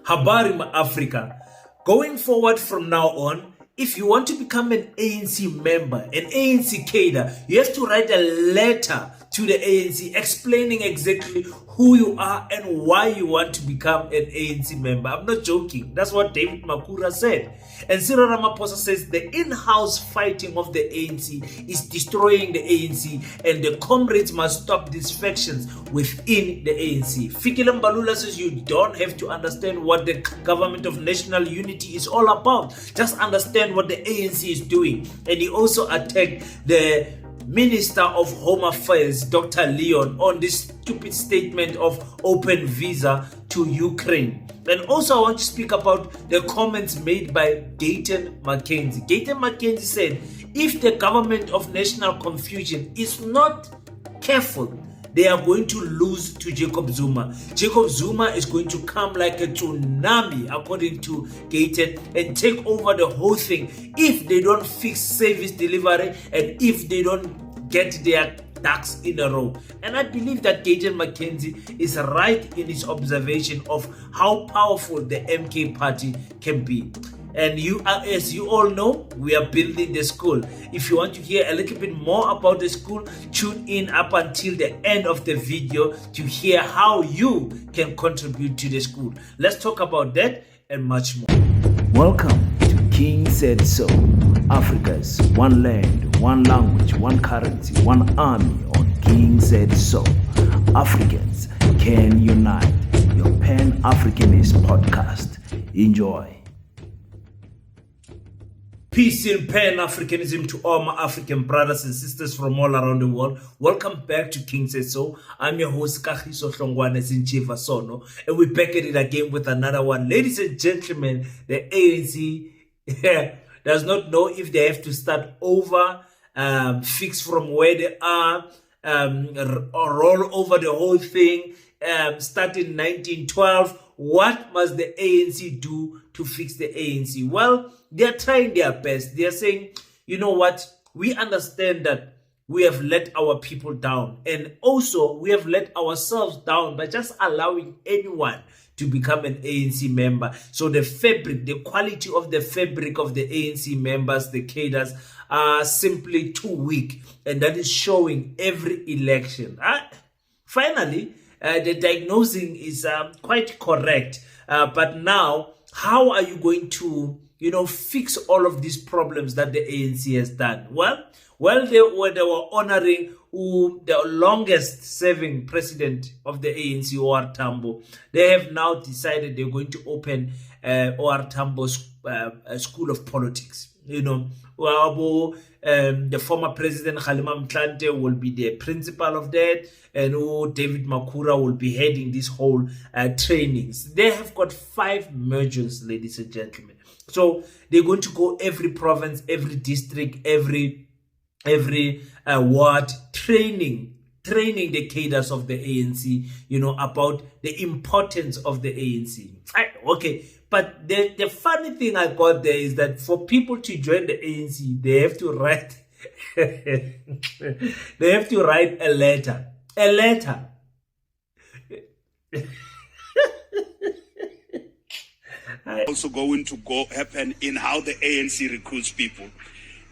Habari ma Africa. Going forward from now on, if you want to become an ANC member, an ANC cadre, you have to write a letter to the ANC explaining exactly who you are and why you want to become an ANC member. I'm not joking. That's what David Makhura said. And Cyril Ramaphosa says the in-house fighting of the ANC is destroying the ANC and the comrades must stop these factions within the ANC. Fikile Mbalula says you don't have to understand what the government of national unity is all about. Just understand what the ANC is doing. And he also attacked the Minister of Home Affairs, Dr. Leon, on this stupid statement of open visa to Ukraine. And also I want to speak about the comments made by Gayton McKenzie. Gayton McKenzie said, if the government of national confusion is not careful, they are going to lose to Jacob Zuma. Jacob Zuma is going to come like a tsunami, according to Gayton, and take over the whole thing if they don't fix service delivery and if they don't get their ducks in a row. And I believe that Gayton McKenzie is right in his observation of how powerful the MK party can be. And as you all know, we are building the school. If you want to hear a little bit more about the school, tune in up until the end of the video to hear how you can contribute to the school. Let's talk about that and much more. Welcome to King Said So, Africa's one land, one language, one currency, one army on King Said So. Africans can unite. Your Pan-Africanist podcast. Enjoy. Peace in Pan-Africanism to all my African brothers and sisters from all around the world. Welcome back to King Says So. I'm your host, Kagiso Hlongwane Zinchiva Sono, and we're back at it again with another one. Ladies and gentlemen, the ANC does not know if they have to start over, fix from where they are, or roll over the whole thing, start in 1912. What must the ANC do to fix the ANC? Well, they're trying their best. They're saying, you know what? We understand that we have let our people down. And also, we have let ourselves down by just allowing anyone to become an ANC member. So the fabric, the quality of the fabric of the ANC members, the cadres, are simply too weak. And that is showing every election. Finally, the diagnosing is quite correct. But now, how are you going to, fix all of these problems that the ANC has done? Well, they were honoring the longest serving president of the ANC, O.R. Tambo. They have now decided they're going to open O.R. Tambo's School of Politics. The former president Kgalema Motlanthe will be the principal of that, and David Makhura will be heading this whole trainings. They have got 5 modules, ladies and gentlemen. So they're going to go every province, every district, every ward, training the cadres of the ANC, about the importance of the ANC. Okay. But the funny thing I got there is that for people to join the ANC, they have to write a letter. A letter. Also going to happen in how the ANC recruits people.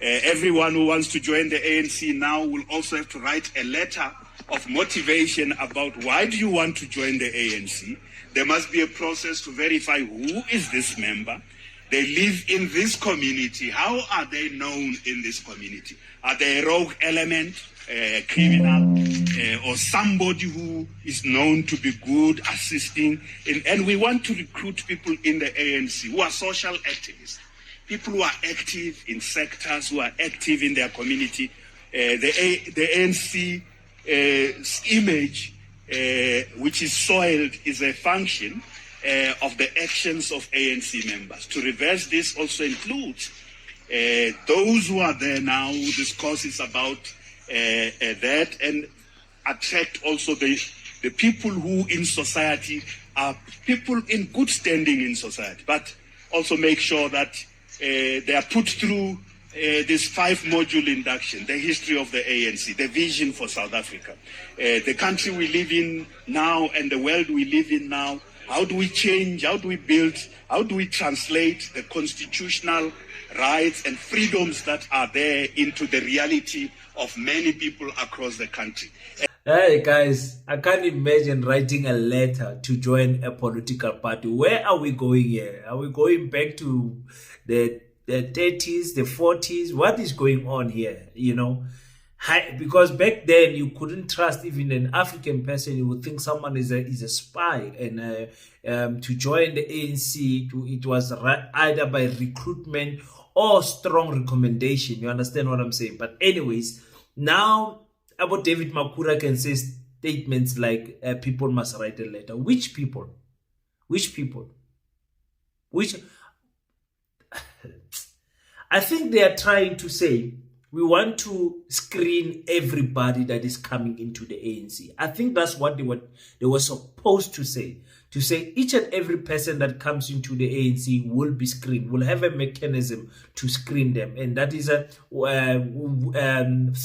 Everyone who wants to join the ANC now will also have to write a letter of motivation about why do you want to join the ANC. There must be a process to verify who is this member. They live in this community. How are they known in this community? Are they a rogue element, a criminal, or somebody who is known to be good, assisting? And we want to recruit people in the ANC who are social activists, people who are active in sectors, who are active in their community. The ANC image, which is soiled, is a function of the actions of ANC members. To reverse this also includes those who are there now. This course is about that, and attract also the people who in society are people in good standing in society, but also make sure that they are put through this 5-module induction, the history of the ANC, the vision for South Africa, the country we live in now and the world we live in now, How do we change? How do we build? How do we translate the constitutional rights and freedoms that are there into the reality of many people across the country? Hey guys, I can't imagine writing a letter to join a political party. Where are we going here? Are we going back to the 30s, the 40s? What is going on here? Because back then you couldn't trust even an African person. You would think someone is a spy, and to join the ANC, it was either by recruitment or strong recommendation. You understand what I'm saying? But anyways, now about David Makhura can say statements like people must write a letter. Which people? I think they are trying to say we want to screen everybody that is coming into the ANC. I think that's what they were supposed to say. To say each and every person that comes into the ANC will be screened, will have a mechanism to screen them. And that is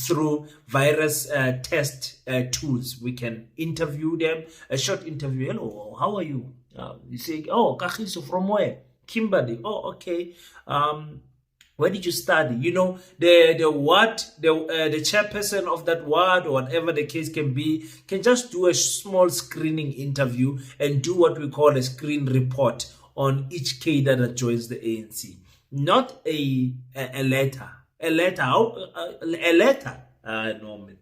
through virus test tools. We can interview them, a short interview. Hello, how are you? You say, oh, Kagiso, from where? Kimberley. Oh, okay. Where did you study? The chairperson of that ward or whatever the case can be can just do a small screening interview and do what we call a screen report on each cadre that joins the ANC. Not a letter. A letter. No, man.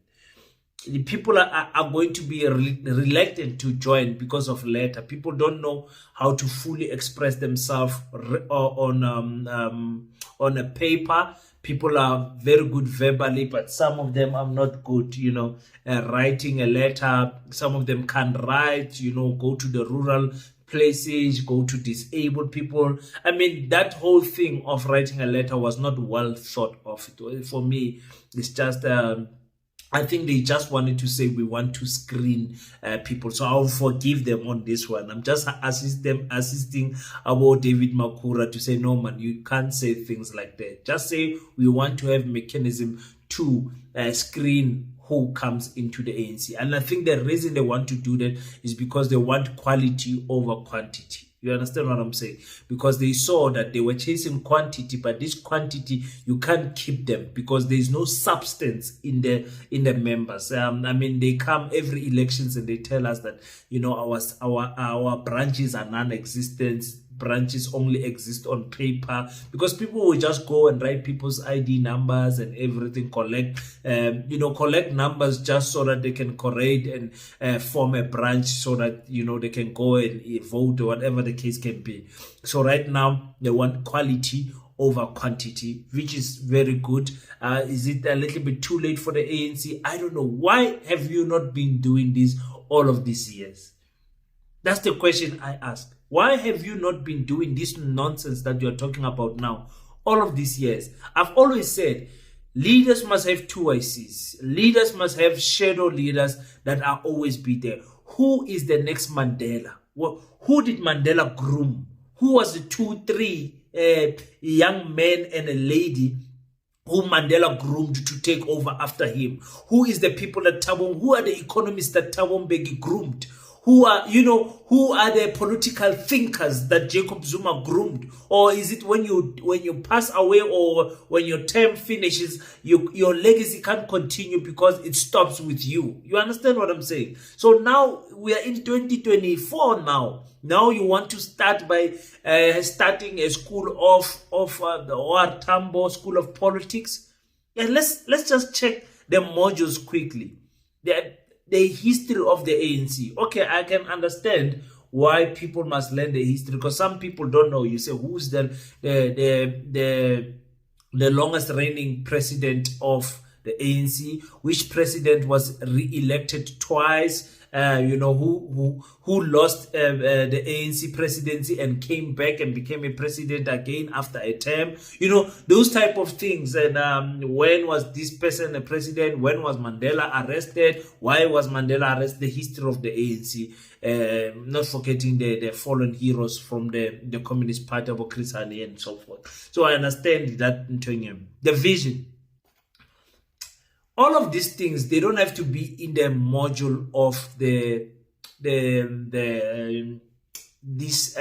The people are going to be reluctant to join because of letter. People don't know how to fully express themselves on a paper. People are very good verbally, but some of them are not good, writing a letter. Some of them can't write, go to the rural places, go to disabled people. I mean, that whole thing of writing a letter was not well thought of. For me, it's just I think they just wanted to say we want to screen people. So I'll forgive them on this one. I'm just assisting about David Makhura to say, no man, you can't say things like that. Just say we want to have mechanism to screen who comes into the ANC. And I think the reason they want to do that is because they want quality over quantity. You understand what I'm saying? Because they saw that they were chasing quantity, but this quantity, you can't keep them because there is no substance in the members. I mean, they come every elections and they tell us that, our branches are non-existent. Branches only exist on paper, because people will just go and write people's ID numbers and everything, collect numbers just so that they can correct and form a branch so that, they can go and vote or whatever the case can be. So right now they want quality over quantity, which is very good. Is it a little bit too late for the ANC? I don't know. Why have you not been doing this all of these years? That's the question I ask. Why have you not been doing this nonsense that you're talking about now all of these years? I've always said leaders must have two ICs. Leaders must have shadow leaders that are always be there. Who is the next Mandela? Who did Mandela groom? Who was the 2-3 young men and a lady who Mandela groomed to take over after him? Who is the people that who are the economists that Thabo Mbeki groomed? Who are the political thinkers that Jacob Zuma groomed? Or is it when you pass away or when your term finishes, your legacy can't continue because it stops with you? You understand what I'm saying? So now we are in 2024 now. Now you want to start by starting a school of the OR Tambo School of Politics. And let's just check the modules quickly. The history of the ANC. Okay, I can understand why people must learn the history, because some people don't know. You say, who's the longest reigning president of the ANC? Which president was re-elected twice? Who lost the ANC presidency and came back and became a president again after a term, those type of things. And when was this person a president? When was Mandela arrested? Why was Mandela arrested? The history of the ANC, not forgetting the fallen heroes from the Communist Party of Chris Hani and so forth. So I understand that the vision. All of these things, they don't have to be in the module of the this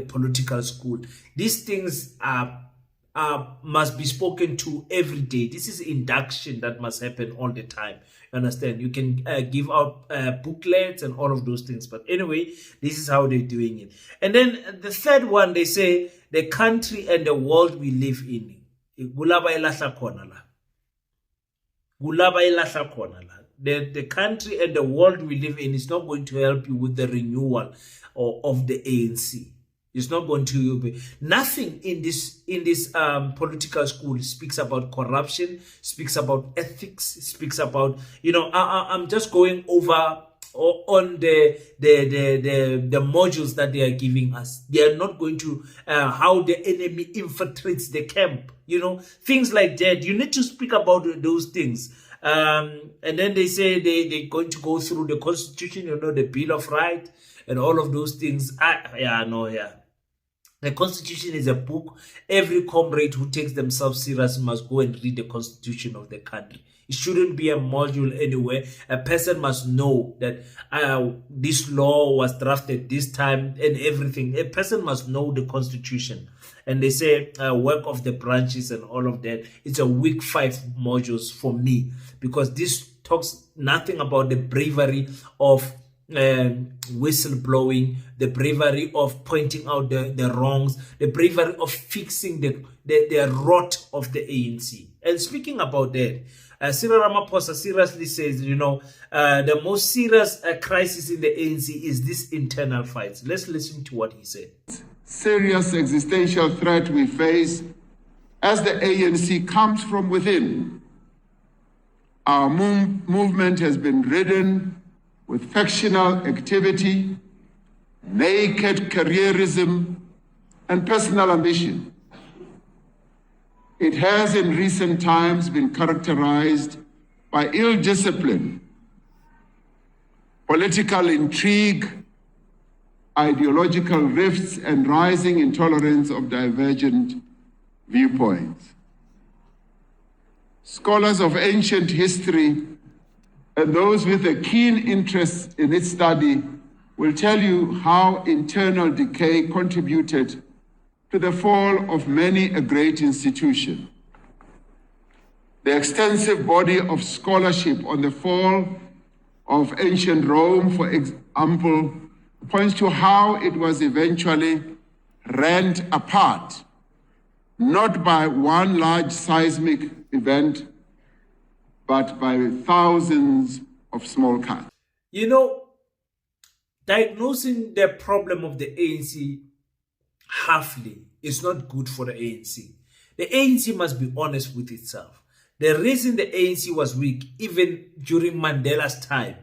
political school. These things must be spoken to every day. This is induction that must happen all the time. You understand? You can give out booklets and all of those things. But anyway, this is how they're doing it. And then the third one, they say the country and the world we live in. The country and the world we live in is not going to help you with the renewal of the ANC. It's not going to be nothing in this political school speaks about corruption, speaks about ethics, speaks about, you know, I'm just going over on the modules that they are giving us. They are not going to how the enemy infiltrates the camp, you know, things like that. You need to speak about those things. And then they say they're going to go through the constitution, you know, the Bill of Rights and all of those things. The constitution is a book. Every comrade who takes themselves serious must go and read the constitution of the country. It shouldn't be a module anywhere. A person must know that this law was drafted this time and everything. A person must know the constitution. And they say work of the branches and all of that. It's a week 5 modules for me, because this talks nothing about the bravery of whistleblowing, the bravery of pointing out the wrongs, the bravery of fixing the rot of the ANC. And speaking about that, Cyril Ramaphosa seriously says, you know, the most serious crisis in the ANC is this internal fights. Let's listen to what he said. Serious existential threat we face as the ANC comes from within. Our movement has been ridden with factional activity, naked careerism, and personal ambition. It has in recent times been characterized by ill discipline, political intrigue, ideological rifts, and rising intolerance of divergent viewpoints. Scholars of ancient history and those with a keen interest in its study will tell you how internal decay contributed to the fall of many a great institution. The extensive body of scholarship on the fall of ancient Rome, for example, points to how it was eventually rent apart, not by one large seismic event, but by thousands of small cuts. You know, diagnosing the problem of the ANC halfly is not good for the ANC. The ANC must be honest with itself. The reason the ANC was weak, even during Mandela's time,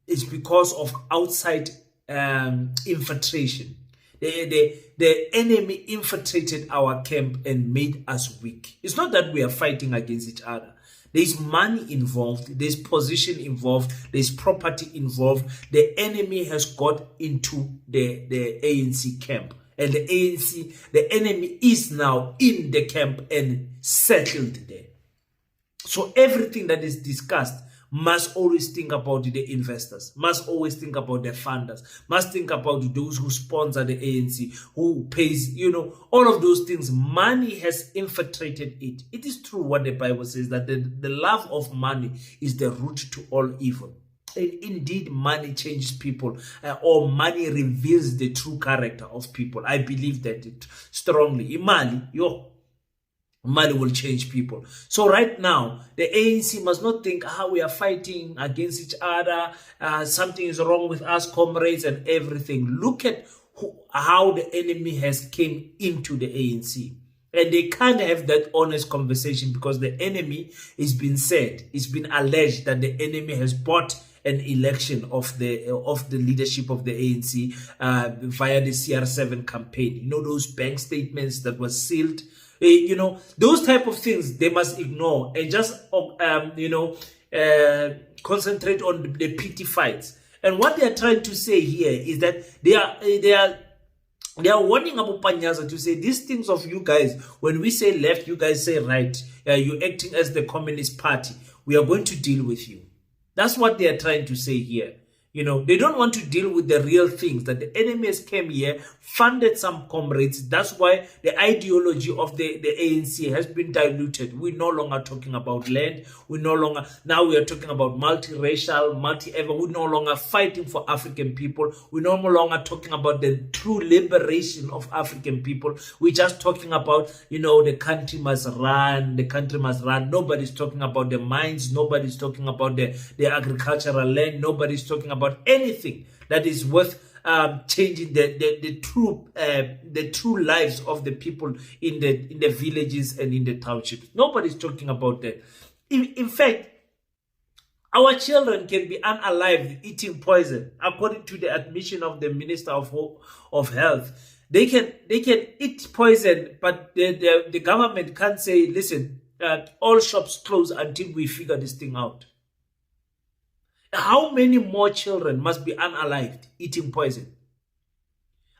is because of outside infiltration. The enemy infiltrated our camp and made us weak. It's not that we are fighting against each other. There's money involved, there's position involved, there's property involved. The enemy has got into the ANC camp. And the enemy is now in the camp and settled there. So everything that is discussed must always think about the investors, must always think about the funders, must think about those who sponsor the ANC, who pays, you know, all of those things. Money has infiltrated it. It is true what the Bible says, that the love of money is the root to all evil. And indeed, money changes people, or money reveals the true character of people. I believe that strongly. Money will change people. So right now, the ANC must not think, we are fighting against each other, something is wrong with us, comrades, and everything. Look at how the enemy has came into the ANC. And they can't have that honest conversation, because the enemy is been said, it's been alleged that the enemy has bought an election of the leadership of the ANC via the CR7 campaign. You know, those bank statements that were sealed. You know, those type of things they must ignore and just concentrate on the petty fights. And what they are trying to say here is that they are warning Abu Panyaza to say these things of you guys. When we say left, you guys say right. You're acting as the Communist Party. We are going to deal with you. That's what they are trying to say here. They don't want to deal with the real things, that the enemy has came here, funded some comrades. That's why the ideology of the ANC has been diluted. We're no longer talking about land. Now we are talking about multiracial, multi-ever. We're no longer fighting for African people. We're no longer talking about the true liberation of African people. We're just talking about, the country must run. The country must run. Nobody's talking about the mines. Nobody's talking about the agricultural land. Nobody's talking about anything that is worth changing the true lives of the people in the villages and in the townships. Nobody's talking about that. In fact, our children can be unalived eating poison, according to the admission of the Minister of Health. They can eat poison, but the government can't say, listen, all shops close until we figure this thing out. How many more children must be unalived eating poison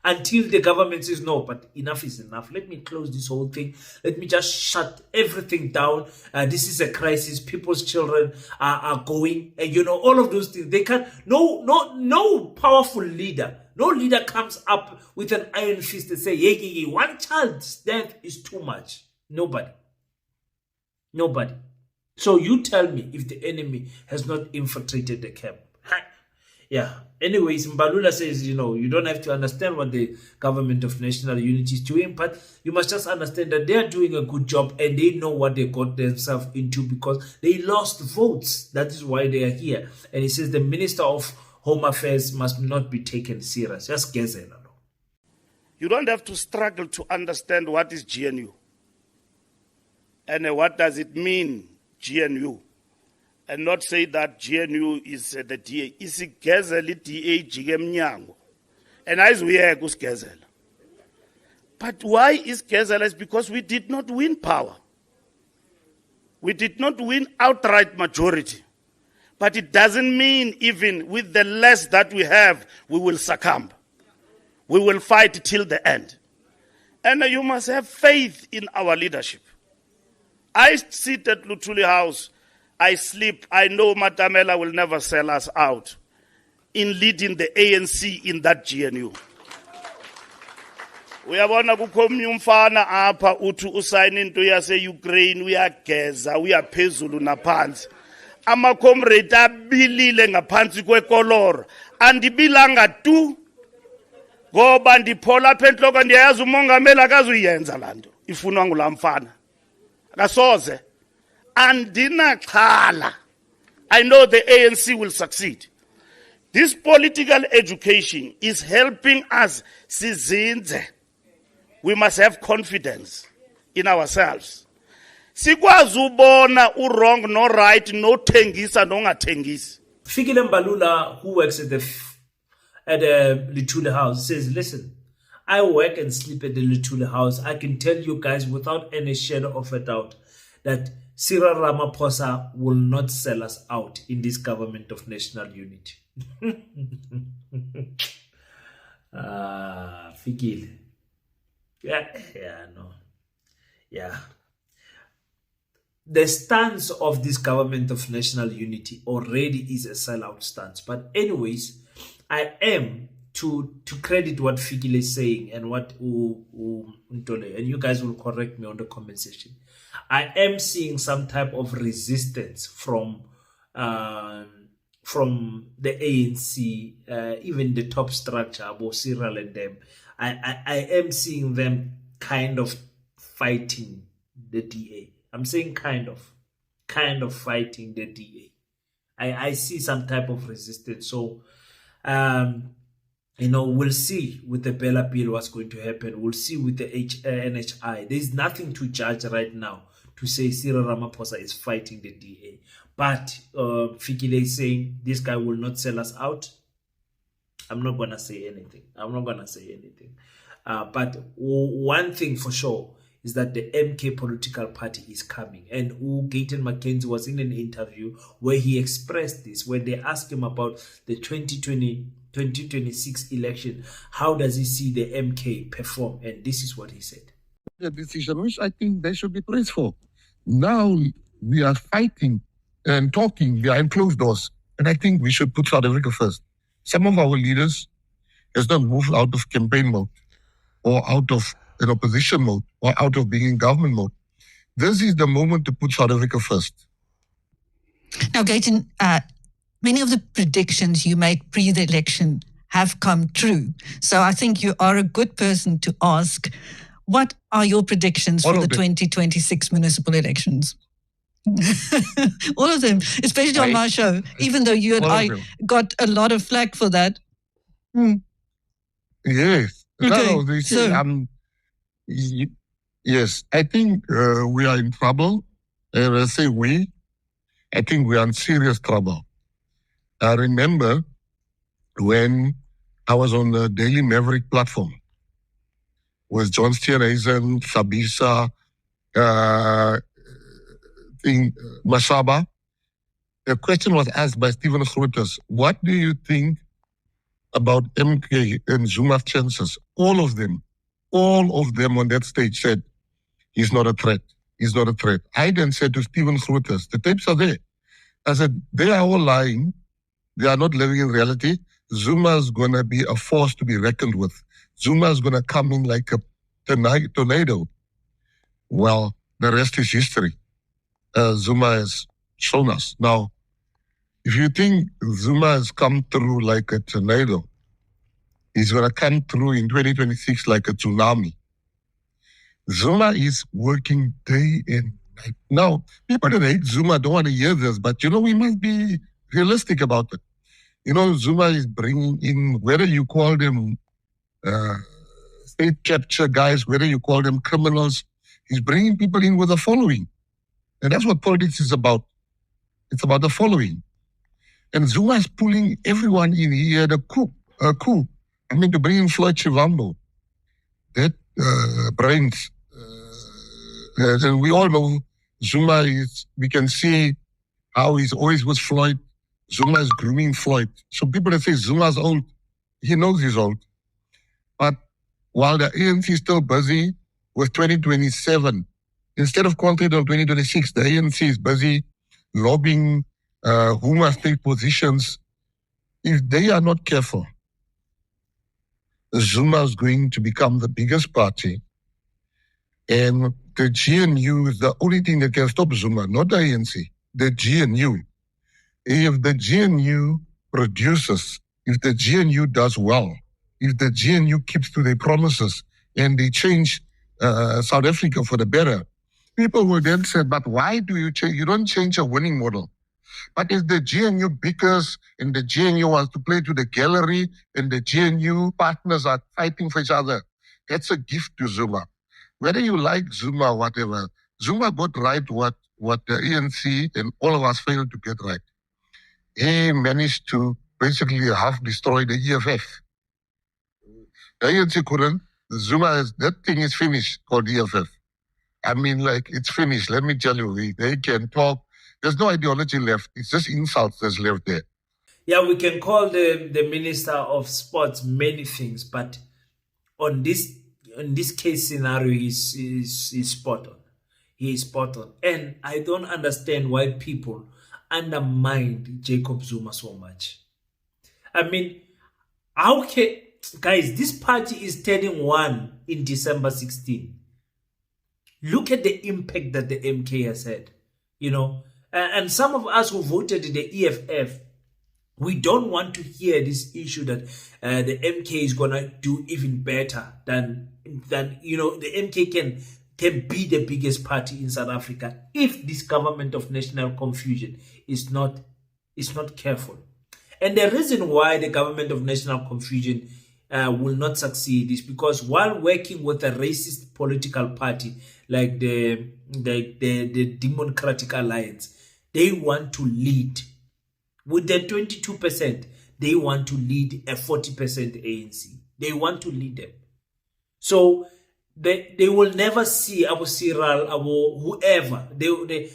until the government says, no, but enough is enough. Let me close this whole thing. Let me just shut everything down. This is a crisis. People's children are going. And, all of those things. They can't. No powerful leader. No leader comes up with an iron fist and say, yeah, one child's death is too much. Nobody. So you tell me if the enemy has not infiltrated the camp. Yeah. Anyways, Mbalula says, you don't have to understand what the government of national unity is doing, but you must just understand that they are doing a good job and they know what they got themselves into because they lost votes. That is why they are here. And he says the Minister of Home Affairs must not be taken serious. Just Gayton. You don't have to struggle to understand what is GNU and what does it mean, GNU, and not say that GNU is the DA. It's Gezeli DA Jigemnyango. And as we are Gezela. But why is Gezela? It's because we did not win power. We did not win outright majority. But it doesn't mean even with the less that we have, we will succumb. We will fight till the end. And you must have faith in our leadership. I sit at Luthuli House, I sleep, I know Matamela will never sell us out in leading the ANC in that GNU. Uyabona kukho omnye umfana apha uthi usayina into yase-Ukraine uyageza uyaphezulu naphansi. Ama-comrade abilile ngaphansi kwekoloro. Andibilanga tu ngoba ndiphola apha entloko ndiyayazi umongameli akazuyenza laa nto ifunwa ngulaa mfana. Kasoze. Andinaxhala. I know the ANC will succeed. This political education is helping us sizinze. We must have confidence in ourselves. Sikwazi ubona wrong, no right, no thengisa, no ngathengisi. Fikile Mbalula, who works at the Luthuli House, says, listen, I work and sleep at the Luthuli House. I can tell you guys without any shadow of a doubt that Cyril Ramaphosa will not sell us out in this government of national unity. Fikile. Yeah. The stance of this government of national unity already is a sellout stance. But anyways, I am to credit what Fikile is saying and what Ntole, and you guys will correct me on the comment section. I am seeing some type of resistance from the ANC, even the top structure, about Cyril and them. I am seeing them kind of fighting the DA. I'm saying kind of fighting the DA. I see some type of resistance. So, we'll see with the Bella bill what's going to happen. We'll see with the NHI. There's nothing to judge right now to say Cyril Ramaphosa is fighting the DA. But Fikile is saying this guy will not sell us out. I'm not going to say anything. But one thing for sure is that the MK political party is coming. And Gayton Mackenzie was in an interview where he expressed this, when they asked him about the 2026 election, how does he see the MK perform? And this is what he said. The decision, which I think they should be praised for. Now we are fighting and talking behind closed doors. And I think we should put South Africa first. Some of our leaders has not moved out of campaign mode or out of an opposition mode or out of being in government mode. This is the moment to put South Africa first. Now, Gayton, many of the predictions you made pre the election have come true. So I think you are a good person to ask, what are your predictions for the 2026 municipal elections? All of them, especially on my show, even though you and I got a lot of flack for that. Yes. Okay. Yes, I think we are in trouble. And I say I think we are in serious trouble. I remember when I was on the Daily Maverick platform with John Steenhuisen, Sabisa, Mashaba. The question was asked by Stephen Grooters, what do you think about MK and Zuma's chances? All of them on that stage said, he's not a threat. He's not a threat. I then said to Stephen Grooters, the tapes are there. I said, they are all lying. They are not living in reality. Zuma is going to be a force to be reckoned with. Zuma is going to come in like a tornado. Well, the rest is history. Zuma has shown us. Now, if you think Zuma has come through like a tornado, he's going to come through in 2026 like a tsunami. Zuma is working day and night. Now, people that hate Zuma don't want to hear this, but we must be realistic about it. Zuma is bringing in, whether you call them state capture guys, whether you call them criminals, he's bringing people in with a following. And that's what politics is about. It's about the following. And Zuma is pulling everyone in. He had a coup. To bring in Floyd Shivambu. That brains. And we all know Zuma we can see how he's always with Floyd. Zuma is grooming Floyd. So people that say Zuma's old, he knows he's old. But while the ANC is still busy with 2027, instead of concentrating on 2026, the ANC is busy lobbying who must take positions. If they are not careful, Zuma is going to become the biggest party. And the GNU is the only thing that can stop Zuma, not the ANC, the GNU. If the GNU produces, if the GNU does well, if the GNU keeps to their promises and they change South Africa for the better, people will then say, but why do you change? You don't change a winning model. But if the GNU bickers and the GNU wants to play to the gallery and the GNU partners are fighting for each other, that's a gift to Zuma. Whether you like Zuma or whatever, Zuma got right what the ANC and all of us failed to get right. He managed to basically half destroy the EFF. The ANC couldn't. That thing is finished, called EFF. It's finished. Let me tell you, they can talk. There's no ideology left. It's just insults that's left there. Yeah, we can call the Minister of Sports many things, but on this case scenario, he's spot on. He is spot on. And I don't understand why people undermined Jacob Zuma so much. How can... Guys, this party is turning 1 in December 16. Look at the impact that the MK has had, And some of us who voted in the EFF, we don't want to hear this issue that the MK is going to do even better than the MK can be the biggest party in South Africa if this government of national confusion is not careful. And the reason why the government of national confusion will not succeed is because while working with a racist political party like the Democratic Alliance, they want to lead. With the 22%, they want to lead a 40% ANC. They want to lead them. So they will never see Abu Cyril, whoever. The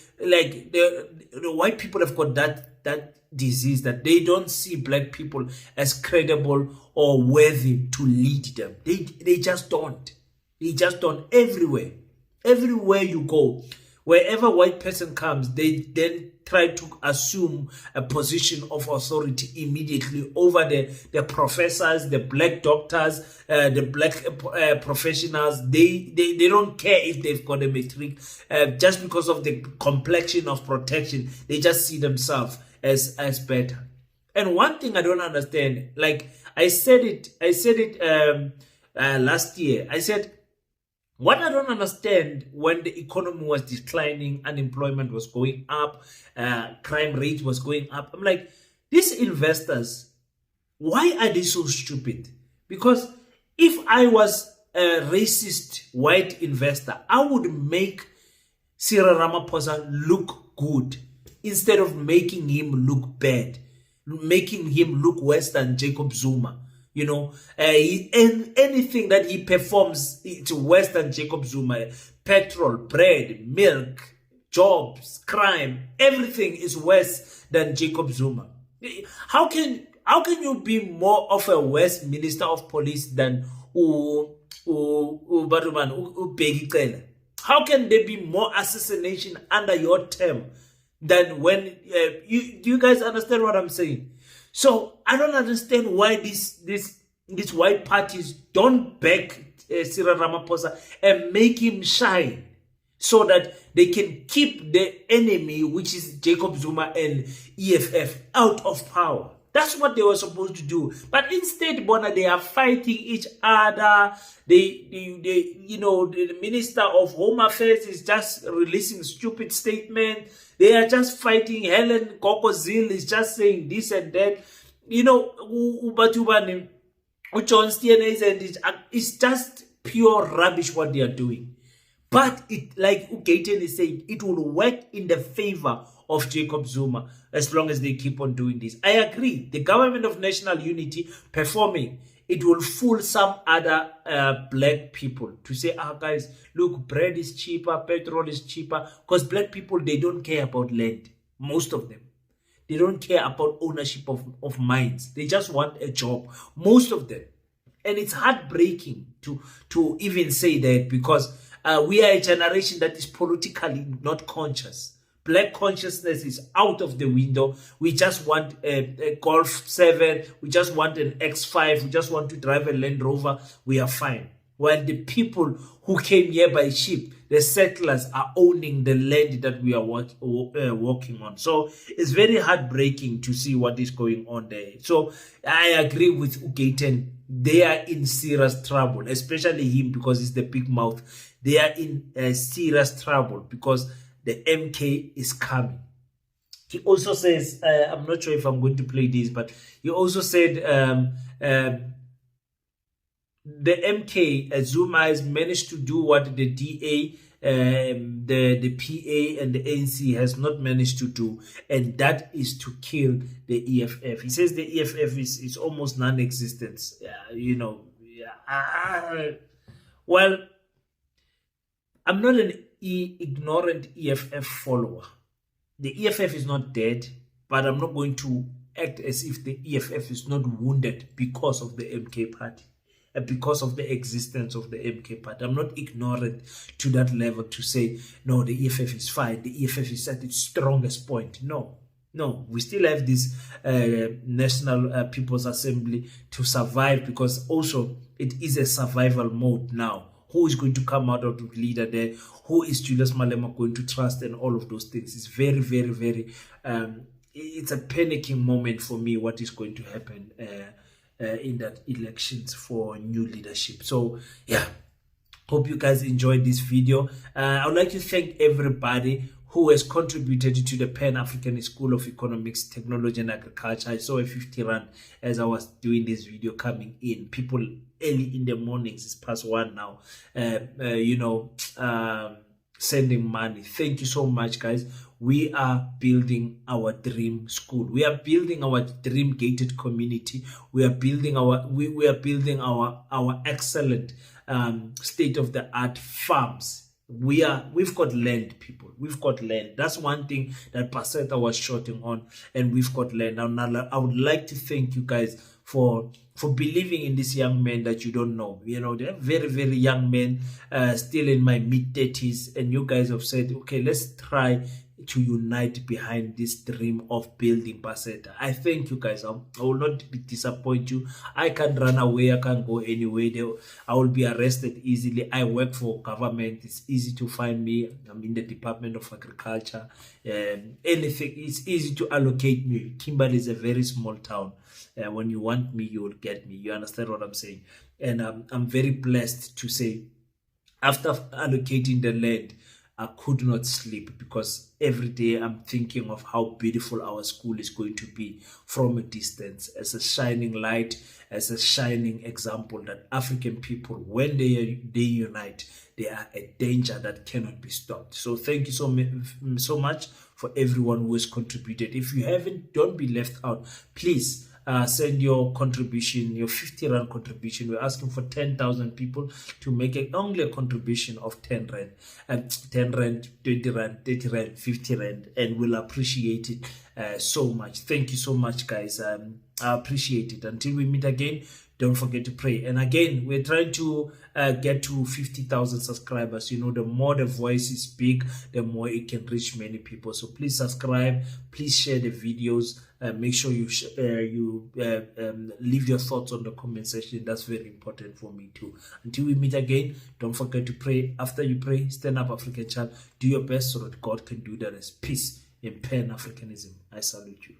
white people have got that disease that they don't see black people as credible or worthy to lead them. They just don't. They just don't. Everywhere you go, Wherever white person comes, they then try to assume a position of authority immediately over the professors, the black doctors, the black professionals. They don't care if they've got a matric. Just because of the complexion of protection, they just see themselves as better. And one thing I don't understand, like I said it last year. I said, what I don't understand, when the economy was declining, unemployment was going up, crime rate was going up, I'm like, these investors, why are they so stupid? Because if I was a racist white investor, I would make Cyril Ramaphosa look good instead of making him look bad, making him look worse than Jacob Zuma. You know, and anything that he performs, it's worse than Jacob Zuma. Petrol, bread, milk, jobs, crime, everything is worse than Jacob Zuma. How can you be more of a worse minister of police than Fikile? How can there be more assassination under your term than when do you guys understand what I'm saying? So I don't understand why these white parties don't back Cyril Ramaphosa and make him shine so that they can keep the enemy, which is Jacob Zuma and EFF, out of power. That's what they were supposed to do. But instead, Bona, they are fighting each other. The Minister of Home Affairs is just releasing stupid statements. They are just fighting. Helen Kokozil is just saying this and that. You know, John Stienes, and it's just pure rubbish what they are doing. But it, like Gayton is saying, it will work in the favor of Jacob Zuma as long as they keep on doing this. I agree. The government of national unity performing, it will fool some other black people to say, guys, look, bread is cheaper, petrol is cheaper, because black people, they don't care about land. Most of them. They don't care about ownership of mines. They just want a job. Most of them. And it's heartbreaking to even say that, because we are a generation that is politically not conscious. Black consciousness is out of the window. We just want a Golf 7. We just want an X5. We just want to drive a Land Rover. We are fine. While the people who came here by ship, the settlers, are owning the land that we are working on. So it's very heartbreaking to see what is going on there. So I agree with Gayton. They are in serious trouble, especially him, because he's the big mouth. They are in serious trouble because the MK is coming. He also says, I'm not sure if I'm going to play this, but he also said the MK, Zuma, has managed to do what the DA, the PA and the ANC has not managed to do, and that is to kill the EFF. He says the EFF is almost non-existent. Well, I'm not an ignorant EFF follower. The EFF is not dead, but I'm not going to act as if the EFF is not wounded because of the MK party, because of the existence of the MK party. I'm not ignorant to that level to say, no, the EFF is fine. The EFF is at its strongest point. No, we still have this National People's Assembly to survive, because also it is a survival mode now. Who is going to come out of the leader there? Who is Julius Malema going to trust, and all of those things? It's very, very, very, it's a panicking moment for me what is going to happen in that elections for new leadership. So, yeah, hope you guys enjoyed this video. I would like to thank everybody who has contributed to the Pan-African School of Economics, Technology and Agriculture. I saw a 50 rand as I was doing this video coming in. People early in the mornings, it's past 1 now, sending money. Thank you so much, guys. We are building our dream school. We are building our dream gated community. We are building our excellent state-of-the-art farms. We've got land, people. We've got land. That's one thing that Paseta was shorting on, and we've got land. Now, I would like to thank you guys for believing in this young man that you don't know. You know, they're very, very young men, still in my mid-30s, and you guys have said, okay, let's try to unite behind this dream of building Paseta. I thank you guys. I will not disappoint you. I can't run away. I can't go anywhere. I will be arrested easily. I work for government. It's easy to find me. I'm in the Department of Agriculture. Anything, it's easy to allocate me. Kimberley is a very small town. When you want me, you will get me. You understand what I'm saying? And I'm very blessed to say, after allocating the land, I could not sleep, because every day I'm thinking of how beautiful our school is going to be from a distance, as a shining light, as a shining example that African people, when they unite, they are a danger that cannot be stopped. So thank you so much for everyone who has contributed. If you haven't, don't be left out. Please send your contribution, your 50 Rand contribution. We're asking for 10,000 people to make only a contribution of 10 Rand, 10 Rand, 20 Rand, 30 Rand, 50 Rand, and we'll appreciate it so much. Thank you so much, guys. I appreciate it. Until we meet again, don't forget to pray. And again, we're trying to get to 50,000 subscribers. You know, the more the voice is big, the more it can reach many people. So please subscribe, please share the videos. Make sure you leave your thoughts on the comment section. That's very important for me too. Until we meet again, don't forget to pray. After you pray, stand up, African child. Do your best so that God can do the rest. Peace in Pan-Africanism. I salute you.